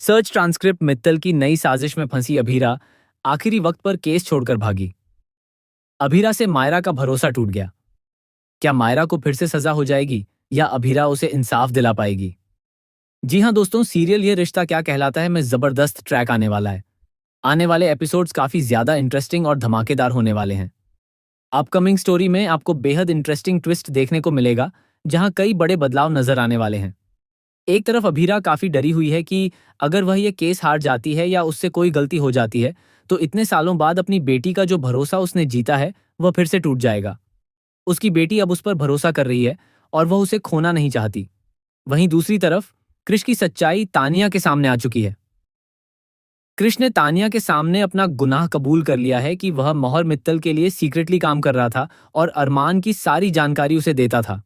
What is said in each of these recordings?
Search transcript Mittal की नई साजिश में फंसी अभीरा आखिरी वक्त पर केस छोड़कर भागी। अभीरा से मायरा का भरोसा टूट गया। क्या मायरा को फिर से सजा हो जाएगी या अभीरा उसे इंसाफ दिला पाएगी? जी हाँ दोस्तों, सीरियल ये रिश्ता क्या कहलाता है में जबरदस्त ट्रैक आने वाला है। आने वाले एपिसोड्स काफी ज्यादा इंटरेस्टिंग और धमाकेदार होने वाले हैं। अपकमिंग स्टोरी में आपको बेहद इंटरेस्टिंग ट्विस्ट देखने को मिलेगा, जहां कई बड़े बदलाव नजर आने वाले हैं। एक तरफ अभीरा काफी डरी हुई है कि अगर वह ये केस हार जाती है या उससे कोई गलती हो जाती है तो इतने सालों बाद अपनी बेटी का जो भरोसा उसने जीता है वह फिर से टूट जाएगा। उसकी बेटी अब उस पर भरोसा कर रही है और वह उसे खोना नहीं चाहती। वहीं दूसरी तरफ कृष की सच्चाई तानिया के सामने आ चुकी है। कृष ने तानिया के सामने अपना गुनाह कबूल कर लिया है कि वह मोहर मित्तल के लिए सीक्रेटली काम कर रहा था और अरमान की सारी जानकारी उसे देता था।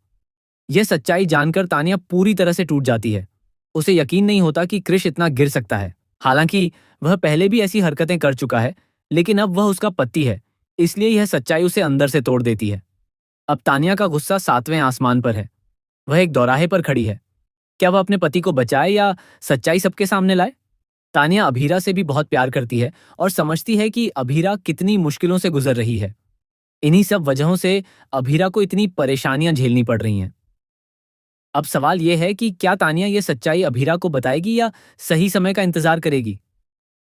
यह सच्चाई जानकर तानिया पूरी तरह से टूट जाती है। उसे यकीन नहीं होता कि कृष इतना गिर सकता है। हालांकि वह पहले भी ऐसी हरकतें कर चुका है, लेकिन अब वह उसका पति है, इसलिए यह सच्चाई उसे अंदर से तोड़ देती है। अब तानिया का गुस्सा 7वें आसमान पर है। वह एक दौराहे पर खड़ी है। क्या वह अपने पति को बचाए या सच्चाई सबके सामने लाए? तानिया अभीरा से भी बहुत प्यार करती है और समझती है कि अभीरा कितनी मुश्किलों से गुजर रही है। इन्हीं सब वजहों से अभीरा को इतनी परेशानियां झेलनी पड़ रही हैं। अब सवाल यह है कि क्या तानिया ये सच्चाई अभीरा को बताएगी या सही समय का इंतजार करेगी?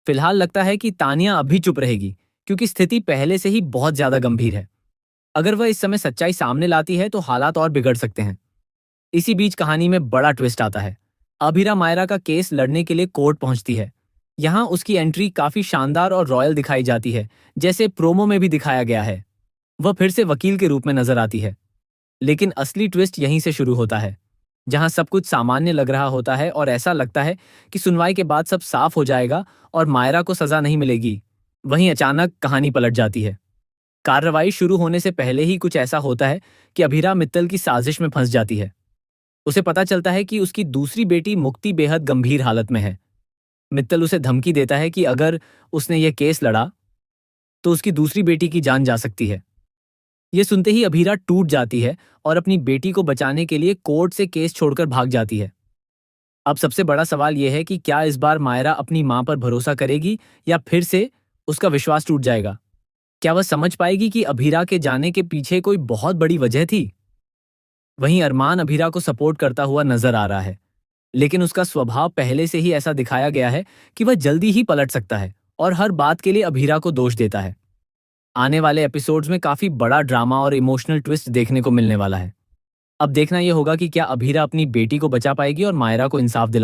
फिलहाल लगता है कि तानिया अभी चुप रहेगी, क्योंकि स्थिति पहले से ही बहुत ज्यादा गंभीर है। अगर वह इस समय सच्चाई सामने लाती है तो हालात और बिगड़ सकते हैं। इसी बीच कहानी में बड़ा ट्विस्ट आता है। अभीरा मायरा का केस लड़ने के लिए कोर्ट पहुंचती है। यहाँ उसकी एंट्री काफी शानदार और रॉयल दिखाई जाती है, जैसे प्रोमो में भी दिखाया गया है। वह फिर से वकील के रूप में नजर आती है। लेकिन असली ट्विस्ट यहीं से शुरू होता है, जहां सब कुछ सामान्य लग रहा होता है और ऐसा लगता है कि सुनवाई के बाद सब साफ हो जाएगा और मायरा को सजा नहीं मिलेगी। वहीं अचानक कहानी पलट जाती है। कार्रवाई शुरू होने से पहले ही कुछ ऐसा होता है कि अभीरा मित्तल की साजिश में फंस जाती है। उसे पता चलता है कि उसकी दूसरी बेटी मुक्ति बेहद गंभीर हालत में है। मित्तल उसे धमकी देता है कि अगर उसने यह केस लड़ा तो उसकी दूसरी बेटी की जान जा सकती है। ये सुनते ही अभीरा टूट जाती है और अपनी बेटी को बचाने के लिए कोर्ट से केस छोड़कर भाग जाती है। अब सबसे बड़ा सवाल यह है कि क्या इस बार मायरा अपनी मां पर भरोसा करेगी या फिर से उसका विश्वास टूट जाएगा? क्या वह समझ पाएगी कि अभीरा के जाने के पीछे कोई बहुत बड़ी वजह थी? वहीं अरमान अभीरा को सपोर्ट करता हुआ नजर आ रहा है, लेकिन उसका स्वभाव पहले से ही ऐसा दिखाया गया है कि वह जल्दी ही पलट सकता है और हर बात के लिए अभीरा को दोष देता है। आने वाले एपिसोड्स में काफी बड़ा ड्रामा और इमोशनल ट्विस्ट देखने को मिलने वाला है। अब देखना यह होगा कि क्या अभीरा अपनी बेटी को बचा पाएगी और मायरा को इंसाफ दिला